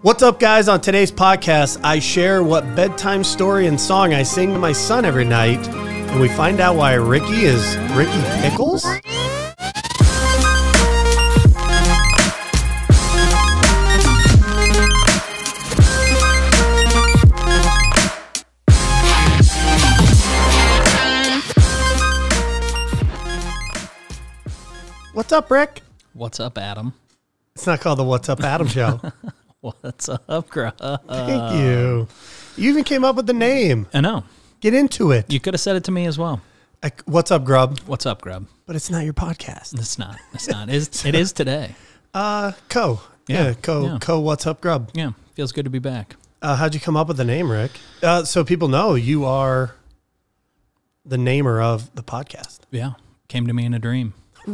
What's up, guys? On today's podcast, I share what bedtime story and song I sing to my son every night, and we find out why Ricky is Ricky Pickles. What's up, Rick? What's up, Adam? It's not called the What's Up, Adam show. What's up, Grubb? Thank you. You even came up with the name. I know. Get into it. You could have said it to me as well. What's up, Grubb? What's up, Grubb? But it's not your podcast. It's not. It's not. It is today. Co. Yeah. Co. What's up, Grubb? Yeah. Feels good to be back. How'd you come up with the name, Rick? So people know you are the namer of the podcast. Yeah. Came to me in a dream.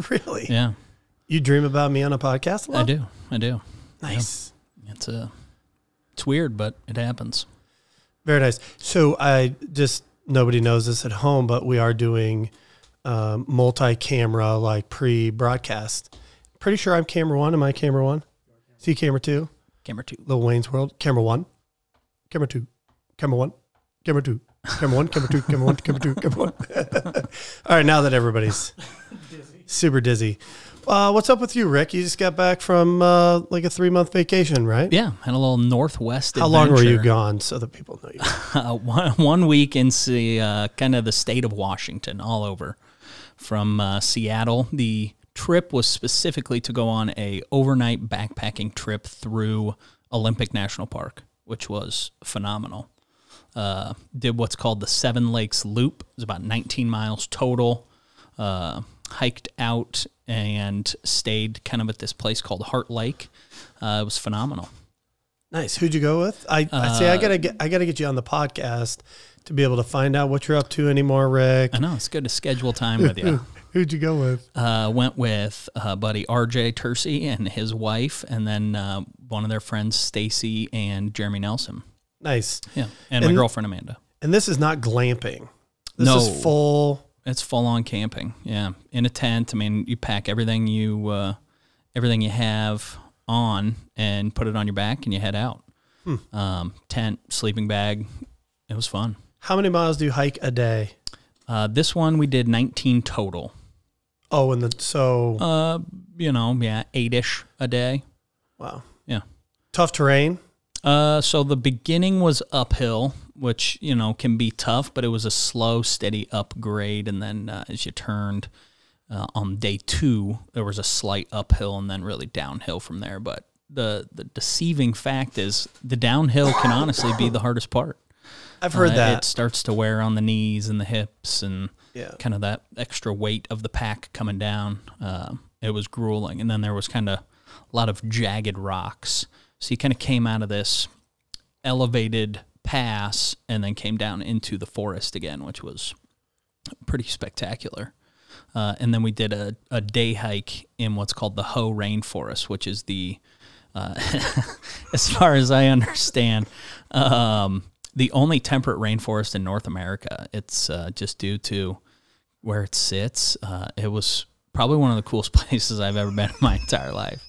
Really? Yeah. You dream about me on a podcast a lot? I do. Nice. Yeah. It's weird, but it happens. Very nice. So nobody knows this at home, but we are doing multi-camera, like pre-broadcast. Pretty sure I'm camera one. Am I camera one? See camera two? Camera two. Lil Wayne's World. Camera one. Camera two. Camera one. Camera two. Camera one. Camera two. Camera one. Camera two. Camera one. All right, now that everybody's super dizzy. What's up with you, Rick? You just got back from like a 3-month vacation, right? Yeah, had a little Northwest How adventure. long were you gone so that people know you? One week in kind of the state of Washington, all over. From Seattle. The trip was specifically to go on a overnight backpacking trip through Olympic National Park, which was phenomenal. Did what's called the Seven Lakes Loop. It was about 19 miles total. Hiked out and stayed kind of at this place called Heart Lake. It was phenomenal. Nice. Who'd you go with? I gotta get you on the podcast to be able to find out what you're up to anymore, Rick. I know, it's good to schedule time with you. Who'd you go with? Went with buddy RJ Tercey and his wife, and then one of their friends, Stacy and Nelson. Nice. Yeah, and my girlfriend Amanda. And this is not glamping. This is full. It's full on camping. Yeah, in a tent. I mean, you pack everything you have on and put it on your back, and you head out. Tent, sleeping bag. It was fun. How many miles do you hike a day? This one we did 19 total. Oh, and 8-ish a day. Wow. Yeah. Tough terrain. So the beginning was uphill, which, can be tough, but it was a slow, steady upgrade. And then as you turned on day 2, there was a slight uphill and then really downhill from there. But the deceiving fact is the downhill can honestly be the hardest part. I've heard that. It starts to wear on the knees and the hips and kind of that extra weight of the pack coming down. It was grueling. And then there was kind of a lot of jagged rocks. So you kind of came out of this elevated pass and then came down into the forest again, which was pretty spectacular. And then we did a day hike in what's called the Hoh Rainforest, which is the, as far as I understand, the only temperate rainforest in North America. It's just due to where it sits. It was probably one of the coolest places I've ever been in my entire life.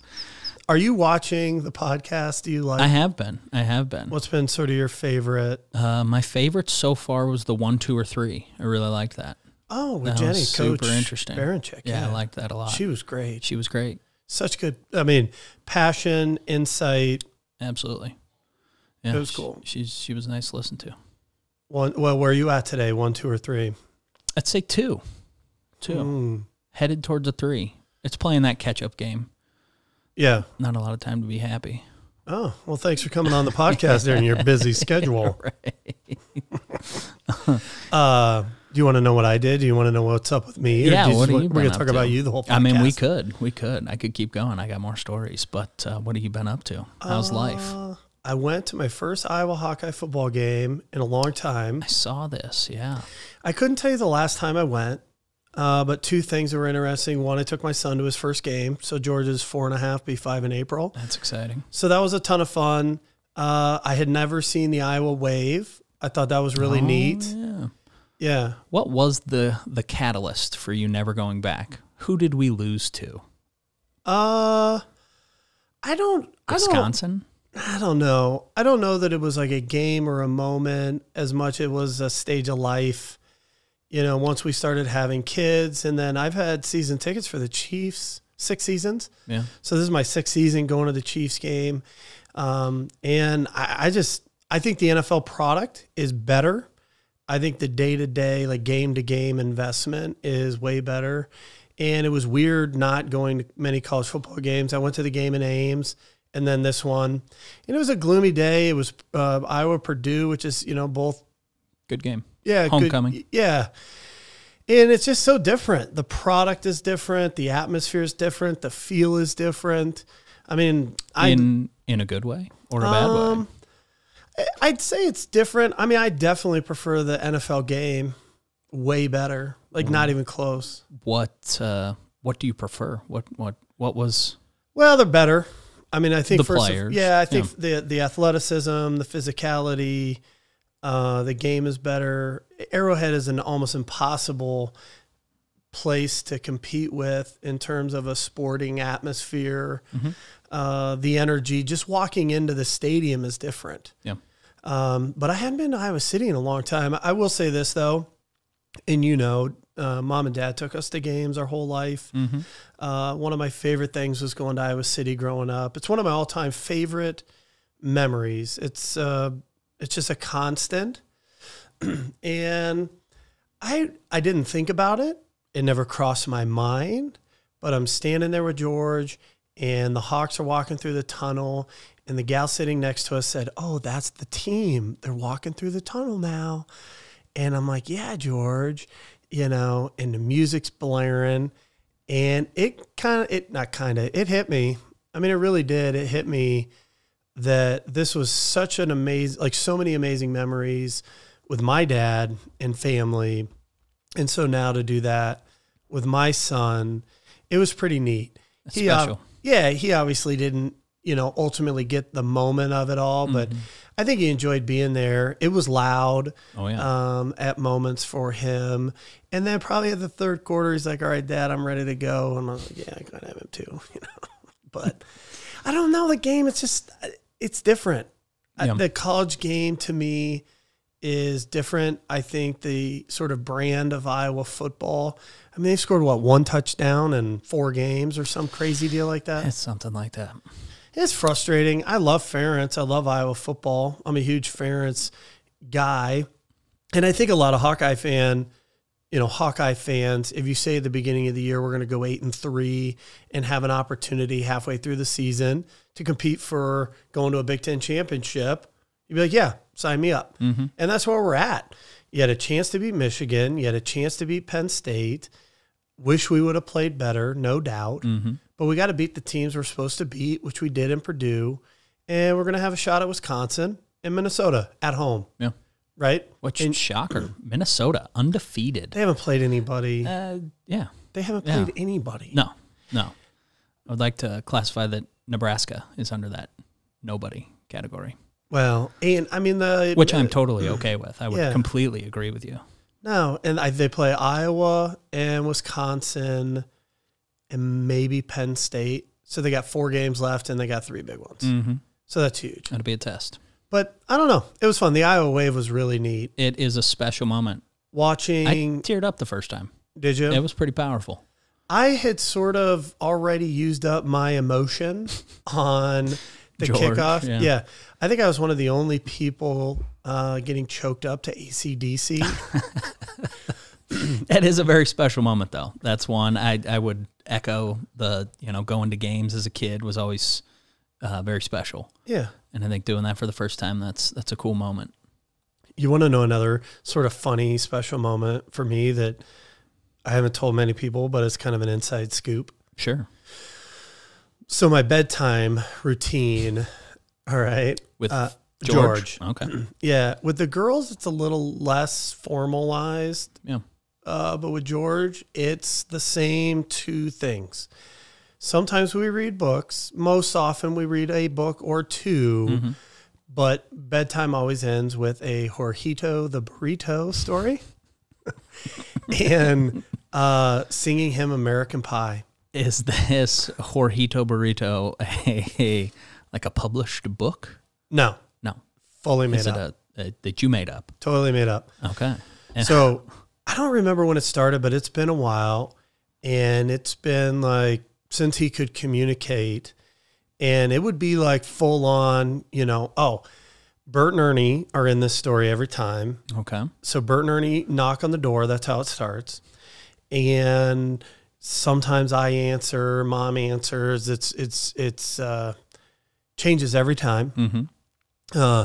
Are you watching the podcast? Do you like? I have been. What's been sort of your favorite? My favorite so far was the 1, 2, or 3. I really liked that. Oh, with that Jenny, was Coach super interesting. Baranchik. Yeah, I liked that a lot. She was great. She was great. Such good. Passion, insight. Absolutely. Yeah, it was cool. She was nice to listen to. Well, where are you at today? 1, 2, or 3? I'd say 2. 2. Headed towards a 3. It's playing that catch-up game. Yeah. Not a lot of time to be happy. Oh, well, thanks for coming on the podcast during your busy schedule. Right. Do you want to know what I did? Do you want to know what's up with me? Yeah, we're going to talk about you the whole podcast. I mean, we could. I could keep going. I got more stories, but what have you been up to? How's life? I went to my first Iowa Hawkeye football game in a long time. I saw this, yeah. I couldn't tell you the last time I went. But 2 things that were interesting. One, I took my son to his first game. So Georgia's 4.5, be 5 in April. That's exciting. So that was a ton of fun. I had never seen the Iowa Wave. I thought that was really neat. Yeah. Yeah. What was the catalyst for you never going back? Who did we lose to? I don't. Wisconsin? I don't know. I don't know that it was like a game or a moment as much it was a stage of life. You know, once we started having kids, and then I've had season tickets for the Chiefs, 6 seasons. Yeah. So this is my 6th season going to the Chiefs game. And I think the NFL product is better. I think the day-to-day, like game-to-game investment is way better. And it was weird not going to many college football games. I went to the game in Ames and then this one. And it was a gloomy day. It was Iowa-Purdue, which is, you know, both. Good game. Yeah. Homecoming. Good, yeah. And it's just so different. The product is different. The atmosphere is different. The feel is different. I mean, in a good way or a bad way? I'd say it's different. I mean, I definitely prefer the NFL game way better. Like not even close. What do you prefer? What was? Well, they're better. I mean, I think the players. I think the athleticism, the physicality, the game is better. Arrowhead is an almost impossible place to compete with in terms of a sporting atmosphere. Mm-hmm. The energy, just walking into the stadium is different. Yeah. But I hadn't been to Iowa City in a long time. I will say this though, and you know, Mom and Dad took us to games our whole life. Mm-hmm. One of my favorite things was going to Iowa City growing up. It's one of my all-time favorite memories. It's just a constant. And I didn't think about it. It never crossed my mind, but I'm standing there with George and the Hawks are walking through the tunnel and the gal sitting next to us said, "Oh, that's the team. They're walking through the tunnel now." And I'm like, "Yeah, George," you know, and the music's blaring and it hit me. I mean, it really did. It hit me that this was such an amazing, like so many amazing memories with my dad and family. And so now to do that with my son, it was pretty neat. That's special. He obviously didn't, you know, ultimately get the moment of it all, but I think he enjoyed being there. It was loud at moments for him. And then probably at the third quarter, he's like, "All right, Dad, I'm ready to go." And I was like, "Yeah, I gotta have him too," you know. But I don't know, the game, it's different. Yeah. The college game to me is different. I think the sort of brand of Iowa football, I mean, they scored, 1 touchdown in 4 games or some crazy deal like that? It's something like that. It's frustrating. I love Ferentz. I love Iowa football. I'm a huge Ferentz guy. And I think a lot of Hawkeye fans, if you say at the beginning of the year, we're going to go 8-3 and have an opportunity halfway through the season to compete for going to a Big Ten championship, you'd be like, "Yeah, sign me up." Mm-hmm. And that's where we're at. You had a chance to beat Michigan. You had a chance to beat Penn State. Wish we would have played better, no doubt. Mm-hmm. But we got to beat the teams we're supposed to beat, which we did in Purdue. And we're going to have a shot at Wisconsin and Minnesota at home. Yeah. Right? Shocker. Minnesota, undefeated. They haven't played anybody. Yeah. They haven't played anybody. No. I would like to classify that Nebraska is under that nobody category. Well, and I mean which I'm totally okay with. I would completely agree with you. No, and they play Iowa and Wisconsin and maybe Penn State. So they got 4 games left and they got 3 big ones. Mm-hmm. So that's huge. That'll be a test. But I don't know. It was fun. The Iowa wave was really neat. It is a special moment. I teared up the first time. Did you? It was pretty powerful. I had sort of already used up my emotion on the kickoff. Yeah. I think I was one of the only people getting choked up to AC/DC. It is a very special moment, though. That's one I would echo. Going to games as a kid was always very special. Yeah. And I think doing that for the first time, that's a cool moment. You want to know another sort of funny, special moment for me that I haven't told many people, but it's kind of an inside scoop? Sure. So my bedtime routine, all right. With George. Okay. Yeah. With the girls, it's a little less formalized. Yeah. But with George, it's the same 2 things. Sometimes we read books. Most often we read a book or 2. Mm-hmm. But bedtime always ends with a Jorgito the Burrito story. And singing him American Pie. Is this Jorgito Burrito a Like a published book? No. No. Fully made Is up. That you made up? Totally made up. Okay. And so I don't remember when it started, but it's been a while. And it's been like since he could communicate. And it would be like full on, Bert and Ernie are in this story every time. Okay. So Bert and Ernie knock on the door. That's how it starts. And sometimes I answer, mom answers. It's changes every time. Mm-hmm.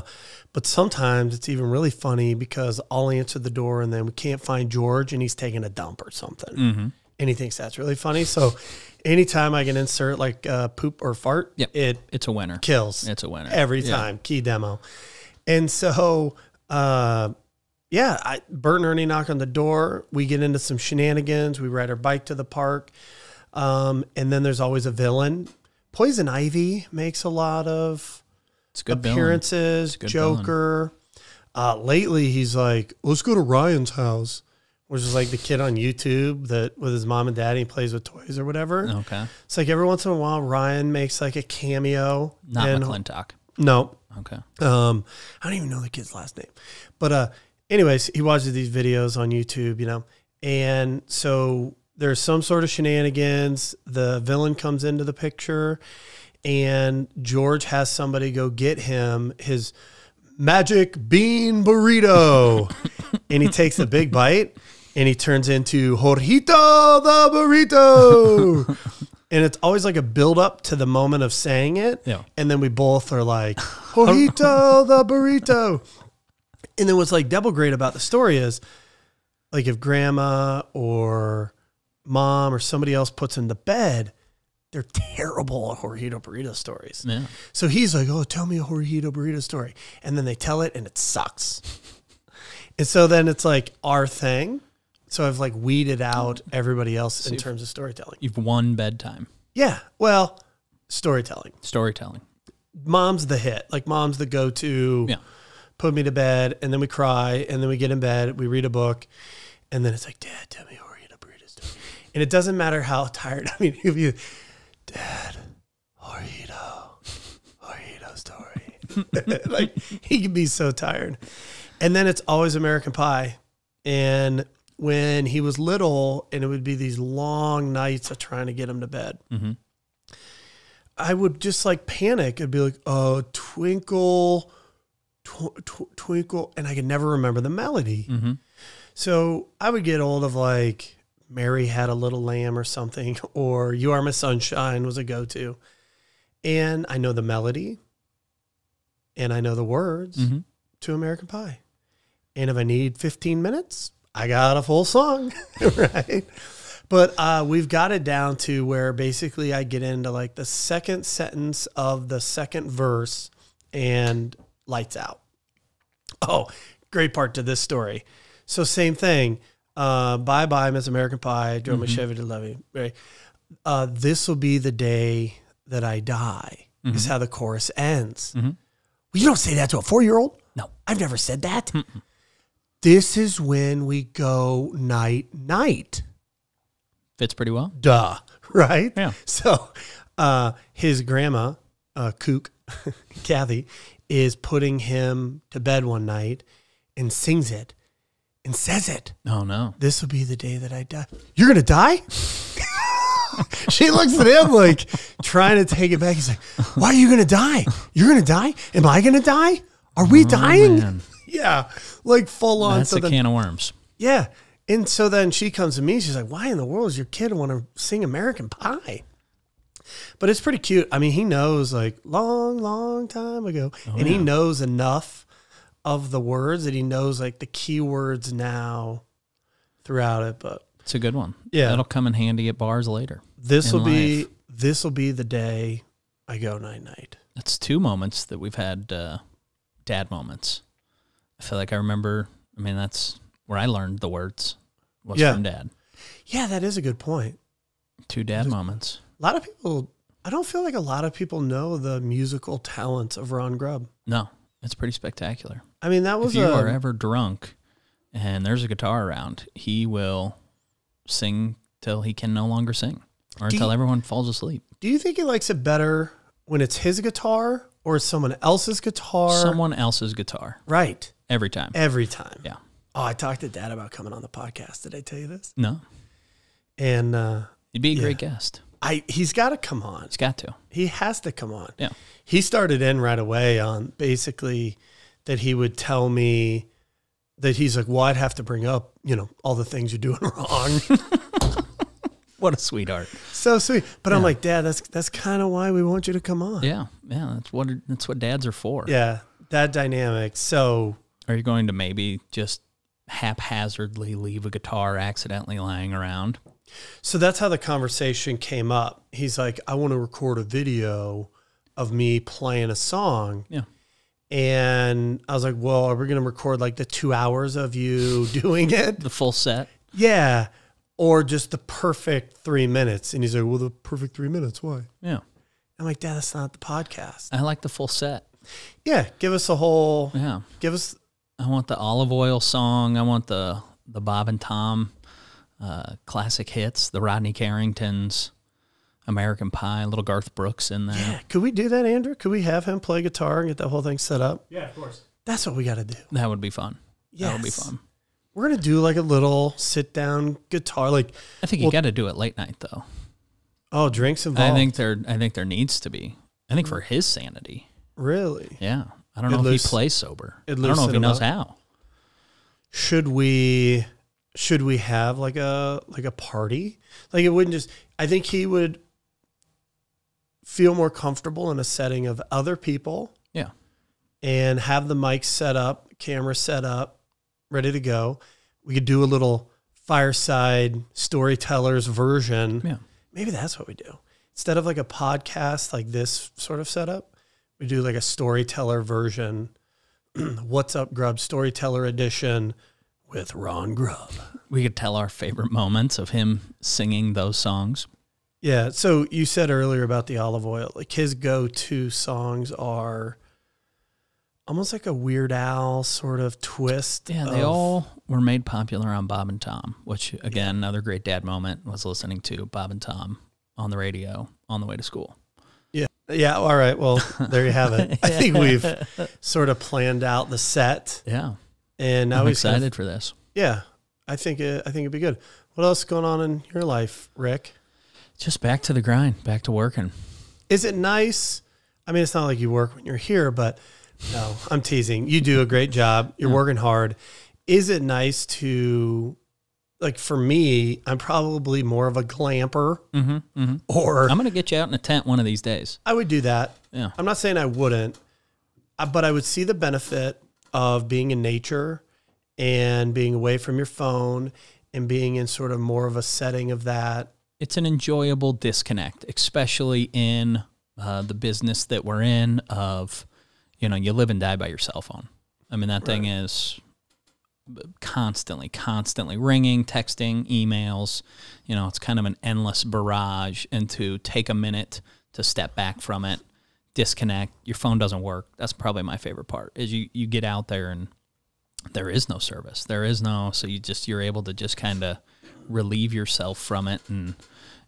But sometimes it's even really funny because I'll answer the door and then we can't find George and he's taking a dump or something. Mm-hmm. And he thinks that's really funny. So anytime I can insert like poop or fart, it's a winner. Kills. It's a winner. Every time. Key demo. And so, Bert and Ernie knock on the door. We get into some shenanigans. We ride our bike to the park. And then there's always a villain. Poison Ivy makes a lot of appearances. Joker. Lately, he's like, let's go to Ryan's house, which is like the kid on YouTube that with his mom and dad, he plays with toys or whatever. Okay. It's like every once in a while, Ryan makes like a cameo. Not McClintock. No. Okay. I don't even know the kid's last name, but anyways, he watches these videos on YouTube, and so there's some sort of shenanigans. The villain comes into the picture, and George has somebody go get him his magic bean burrito, and he takes a big bite, and he turns into Jorgito the burrito. And it's always like a build up to the moment of saying it. Yeah. And then we both are like, Jorgito the burrito. And then what's like double great about the story is like if grandma or mom or somebody else puts in the bed, they're terrible at Jorgito burrito stories. Yeah. So he's like, oh, tell me a Jorgito burrito story. And then they tell it and it sucks. And so then it's like our thing. So I've like weeded out everybody else in terms of storytelling. You've won bedtime. Yeah. Well, storytelling. Mom's the hit. Like mom's the go-to. Yeah. Put me to bed, and then we cry, and then we get in bed, we read a book, and then it's like, Dad, tell me a Jorgito burrito story. And it doesn't matter how tired. I mean, if you, Dad, Jorgito story. Like he can be so tired. And then it's always American Pie. And when he was little and it would be these long nights of trying to get him to bed, mm-hmm. I would just like panic. It'd be like, twinkle, twinkle. And I could never remember the melody. Mm-hmm. So I would get old of like Mary Had a Little Lamb or something, or You Are My Sunshine was a go-to. And I know the melody and I know the words mm-hmm. to American Pie. And if I need 15 minutes, I got a full song, right? But we've got it down to where basically I get into like the second sentence of the second verse and lights out. Oh, great part to this story. So same thing. Bye-bye, Miss American Pie. Drove my Chevy to love you. Right? This will be the day that I die is how the chorus ends. Mm-hmm. Well, you don't say that to a 4-year-old. No. I've never said that. Mm-mm. This is when we go night-night. Fits pretty well. Duh, right? Yeah. So his grandma, Kook, Kathy, is putting him to bed one night and sings it and says it. Oh, no. This will be the day that I die. You're going to die? She looks at him like trying to take it back. He's like, why are you going to die? You're going to die? Am I going to die? Are we dying? Man. Yeah, like full on. That's a can of worms. Yeah. And so then she comes to me. She's like, why in the world does your kid want to sing American Pie? But it's pretty cute. I mean, he knows like long time ago. And he knows enough of the words that he knows like the key words now throughout it. But it's a good one. Yeah. That'll come in handy at bars later. This will be the day I go night-night. That's 2 moments that we've had dad moments. I feel like I remember, that's where I learned the words was from Dad. Yeah, that is a good point. 2 dad moments. A lot of people, I don't feel like a lot of people know the musical talents of Ron Grubb. No, it's pretty spectacular. I mean, that was if you are ever drunk and there's a guitar around, he will sing till he can no longer sing or until everyone falls asleep. Do you think he likes it better when it's his guitar or someone else's guitar? Someone else's guitar. Right. Every time. Every time. Yeah. Oh, I talked to Dad about coming on the podcast. Did I tell you this? No. And you'd be a great guest. He's got to come on. He's got to. He has to come on. Yeah. He started in right away on basically that he would tell me that he's like, well, I'd have to bring up, all the things you're doing wrong. What a sweetheart. So sweet. But I'm like, Dad, that's kind of why we want you to come on. Yeah. Yeah. That's what dads are for. Yeah. That dynamic. So are you going to maybe just haphazardly leave a guitar accidentally lying around? So that's how the conversation came up. He's like, I want to record a video of me playing a song. Yeah. And I was like, well, are we going to record like the 2 hours of you doing it? The full set? Yeah. Or just the perfect 3 minutes. And he's like, well, the perfect 3 minutes. Why? Yeah. I'm like, Dad, that's not the podcast. I like the full set. Yeah. Give us a whole, I want the olive oil song. I want the Bob and Tom classic hits, the Rodney Carringtons, American Pie, little Garth Brooks in there. Yeah. Could we do that, Andrew? Could we have him play guitar and get that whole thing set up? Yeah, of course. That's what we got to do. That would be fun. Yes. That would be fun. We're going to do like a little sit down guitar. Like I think you got to do it late night though. Oh, drinks involved. I think there needs to be. I think for his sanity. Really? Yeah. I don't know if he plays sober. I don't know if he knows how. Should we have like a party? Like it wouldn't just, I think he would feel more comfortable in a setting of other people. Yeah. And have the mics set up, camera set up, ready to go. We could do a little fireside storytellers version. Yeah. Maybe that's what we do. Instead of like a podcast like this sort of setup, we do like a storyteller version. What's Up, Grubb, Storyteller Edition with Ron Grubb. We could tell our favorite moments of him singing those songs. Yeah. So you said earlier about the olive oil, like his go-to songs are almost like a Weird Al sort of twist. Yeah, they all were made popular on Bob and Tom, which, again, another great dad moment was listening to Bob and Tom on the radio on the way to school. Yeah. Yeah. All right. Well, there you have it. I think we've sort of planned out the set. Yeah. And now I'm excited for this. Yeah. I think it'd be good. What else is going on in your life, Rick? Just back to the grind, back to working. Is it nice? I mean, it's not like you work when you're here, but no, I'm teasing. You do a great job. You're working hard. Is it nice to, like for me, I'm probably more of a glamper. Or I'm going to get you out in a tent one of these days. I would do that. Yeah. I'm not saying I wouldn't, but I would see the benefit of being in nature and being away from your phone and being in sort of more of a setting of that. It's an enjoyable disconnect, especially in the business that we're in of, you live and die by your cell phone. I mean, that thing is constantly ringing, texting, emails. It's kind of an endless barrage, and to take a minute to step back from it, disconnect, your phone doesn't work. That's probably my favorite part is you get out there and there is no service. There is no, so you're able to just kind of relieve yourself from it and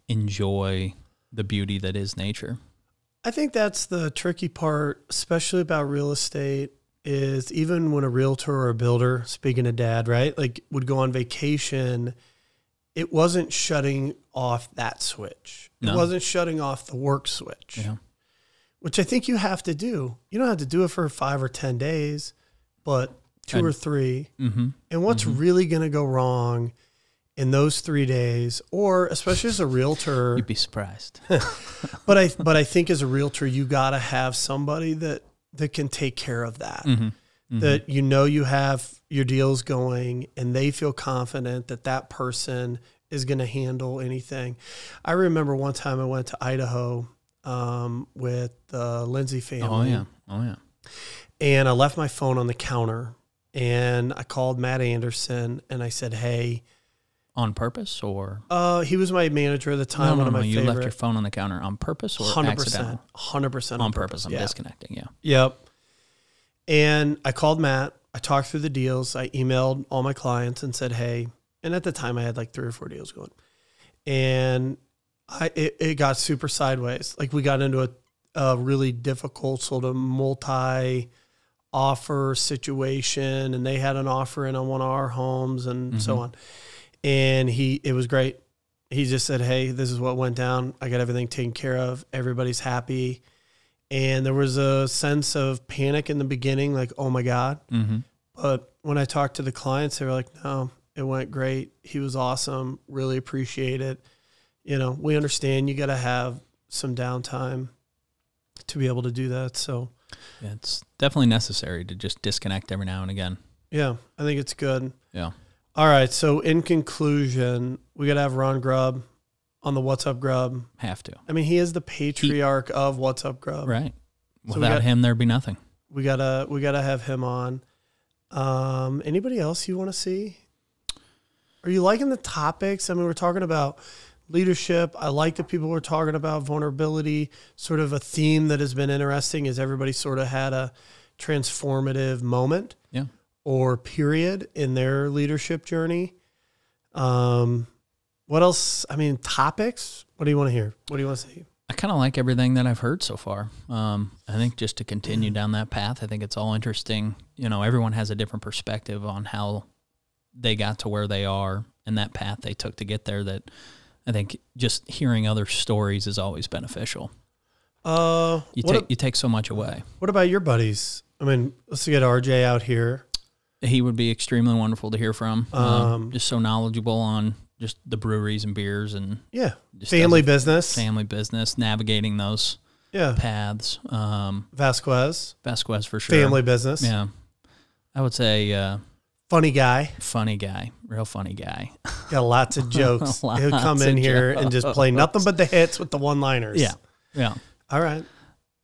enjoy the beauty that is nature. I think that's the tricky part, especially about real estate, is even when a realtor or a builder, speaking to Dad, right, like would go on vacation, it wasn't shutting off that switch. No. It wasn't shutting off the work switch, which I think you have to do. You don't have to do it for 5 or 10 days, but 2 or 3. And what's really going to go wrong in those 3 days, or especially as a realtor, you'd be surprised. but I think as a realtor, you got to have somebody that can take care of that. That you have your deals going, and they feel confident that that person is going to handle anything. I remember one time I went to Idaho with the Lindsay family. Oh yeah. And I left my phone on the counter, and I called Matt Anderson, and I said, "Hey." On purpose, or? He was my manager at the time. No, one of my you favorite. left your phone on the counter on purpose or 100%, accidental? 100% on purpose. I'm disconnecting, yeah. Yep. And I called Matt. I talked through the deals. I emailed all my clients and said, hey, and at the time I had like 3 or 4 deals going. And it got super sideways. Like we got into a really difficult sort of multi-offer situation, and they had an offer in on one of our homes and so on. And it was great. He just said, hey, this is what went down. I got everything taken care of. Everybody's happy. And there was a sense of panic in the beginning, like, oh my God. But when I talked to the clients, they were like, no, it went great. He was awesome. Really appreciate it. You know, we understand you got to have some downtime to be able to do that. So yeah, it's definitely necessary to just disconnect every now and again. Yeah, I think it's good. Yeah. All right. So in conclusion, we got to have Ron Grubb on the What's Up Grubb. Have to. I mean, he is the patriarch of What's Up Grubb. Right. Without him, there'd be nothing. We gotta have him on. Anybody else you want to see? Are you liking the topics? I mean, we're talking about leadership. I like that people were talking about vulnerability. Sort of a theme that has been interesting is everybody sort of had a transformative moment or period in their leadership journey. What else? I mean, topics. What do you want to hear? What do you want to see? I kind of like everything that I've heard so far. I think just to continue down that path, I think it's all interesting. You know, everyone has a different perspective on how they got to where they are and that path they took to get there. That I think just hearing other stories is always beneficial. You take so much away. What about your buddies? I mean, let's get RJ out here. He would be extremely wonderful to hear from. Just so knowledgeable on just the breweries and beers and family business, navigating those paths. Vasquez for sure. Family business. Yeah. I would say, funny guy, real funny guy. Got lots of jokes. He'll come in here and just play nothing but the hits with the one-liners. Yeah. Yeah. All right.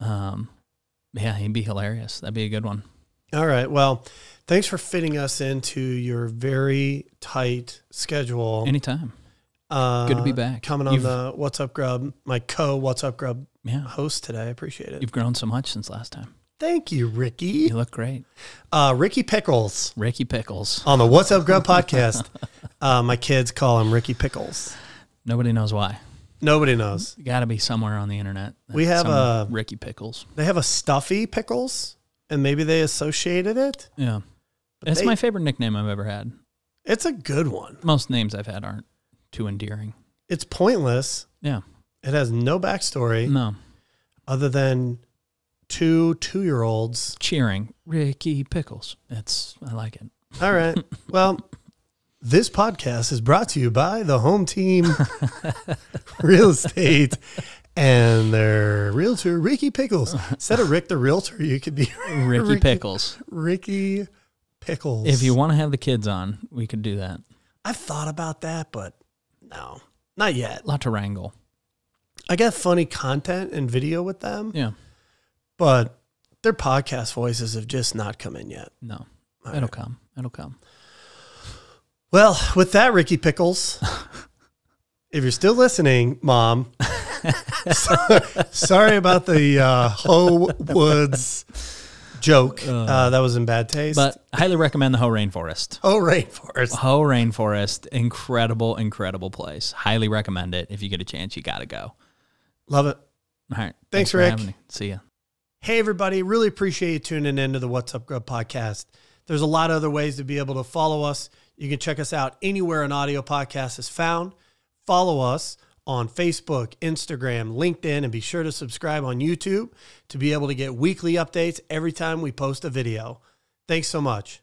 Yeah, he'd be hilarious. That'd be a good one. All right. Well, thanks for fitting us into your very tight schedule. Anytime. Good to be back. Coming on the What's Up Grubb, my What's Up Grubb host today. I appreciate it. You've grown so much since last time. Thank you, Ricky. You look great. Ricky Pickles. Ricky Pickles. On the What's Up Grubb podcast. My kids call him Ricky Pickles. Nobody knows why. Nobody knows. Got to be somewhere on the internet. We have a Ricky Pickles. They have a Stuffy Pickles, and maybe they associated it. Yeah. It's my favorite nickname I've ever had. It's a good one. Most names I've had aren't too endearing. It's pointless. Yeah. It has no backstory. No. Other than two 2-year-olds cheering Ricky Pickles. I like it. All right. Well, this podcast is brought to you by the Home Team Real Estate and their realtor, Ricky Pickles. Instead of Rick the Realtor, you could be Ricky Pickles. Ricky Pickles. If you want to have the kids on, we could do that. I've thought about that, but no, not yet. A lot to wrangle. I got funny content and video with them. Yeah. But their podcast voices have just not come in yet. No. It'll come. It'll come. Well, with that, Ricky Pickles, if you're still listening, Mom, sorry about the Ho Woods joke. That was in bad taste. But I highly recommend the Ho Rainforest. Ho Rainforest. Ho Rainforest. Incredible, incredible place. Highly recommend it. If you get a chance, you got to go. Love it. All right. Thanks Rick. Having me. See ya. Hey, everybody. Really appreciate you tuning into the What's Up Grubb podcast. There's a lot of other ways to be able to follow us. You can check us out anywhere an audio podcast is found. Follow us on Facebook, Instagram, LinkedIn, and be sure to subscribe on YouTube to be able to get weekly updates every time we post a video. Thanks so much.